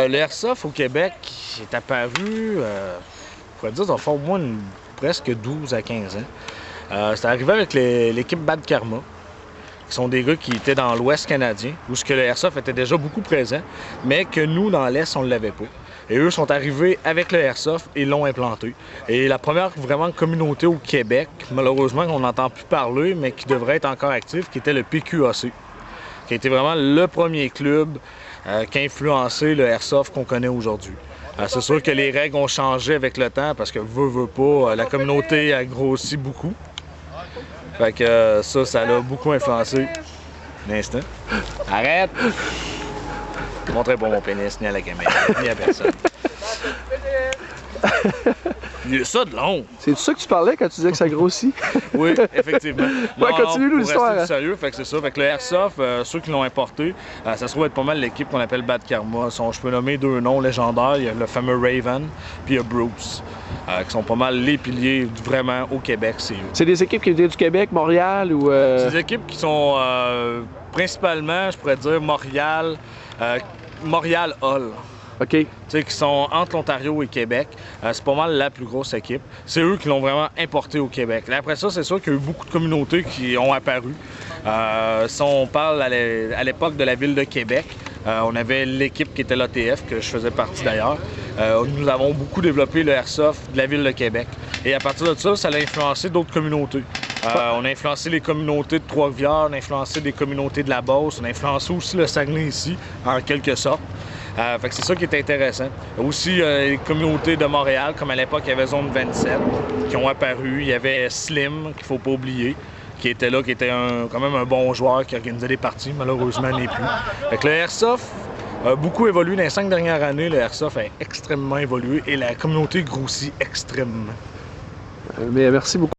Le Airsoft au Québec est apparu, on pourrait dire, ça va faire au moins presque 12 à 15 ans. C'est arrivé avec l'équipe Bad Karma, qui sont des gars qui étaient dans l'Ouest canadien, où ce que le Airsoft était déjà beaucoup présent, mais que nous, dans l'Est, on ne l'avait pas. Et eux sont arrivés avec le Airsoft et l'ont implanté. Et la première vraiment communauté au Québec, malheureusement, qu'on n'entend plus parler, mais qui devrait être encore active, qui était le PQAC, qui a été vraiment le premier club qui a influencé le Airsoft qu'on connaît aujourd'hui. C'est sûr que les règles ont changé avec le temps parce que veut pas, la communauté a grossi beaucoup. Fait que ça l'a beaucoup influencé. Un instant. Arrête! Je ne montrerai pas mon pénis ni à la caméra, ni à personne. Il y a ça de long. C'est de ça que tu parlais quand tu disais que ça grossit? Oui, effectivement. Ouais, continue-nous l'histoire. Hein. Sérieux, fait que c'est ça. Fait que le Airsoft, ceux qui l'ont importé, ça se trouve être pas mal l'équipe qu'on appelle Bad Karma. Je peux nommer deux noms légendaires. Il y a le fameux Raven, puis il y a Bruce, qui sont pas mal les piliers vraiment au Québec. C'est des équipes qui viennent du Québec, Montréal ou... C'est des équipes qui sont principalement, je pourrais dire, Montréal Hall. OK. Tu sais, qui sont entre l'Ontario et Québec. C'est pas mal la plus grosse équipe. C'est eux qui l'ont vraiment importé au Québec. Là, après ça, c'est sûr qu'il y a eu beaucoup de communautés qui ont apparu. Si on parle à l'époque de la ville de Québec, on avait l'équipe qui était l'ATF, que je faisais partie d'ailleurs. Nous avons beaucoup développé le Airsoft de la ville de Québec. Et à partir de ça, ça a influencé d'autres communautés. On a influencé les communautés de Trois-Rivières, on a influencé des communautés de la Beauce, on a influencé aussi le Saguenay ici, en quelque sorte. Fait que c'est ça qui est intéressant. Aussi, les communautés de Montréal, comme à l'époque, il y avait Zone 27 qui ont apparu. Il y avait Slim, qu'il ne faut pas oublier, qui était là, qui était quand même un bon joueur qui organisait des parties. Malheureusement, il n'est plus. Fait que le Airsoft a beaucoup évolué. Dans les 5 dernières années, le Airsoft a extrêmement évolué et la communauté grossit extrêmement. Mais merci beaucoup.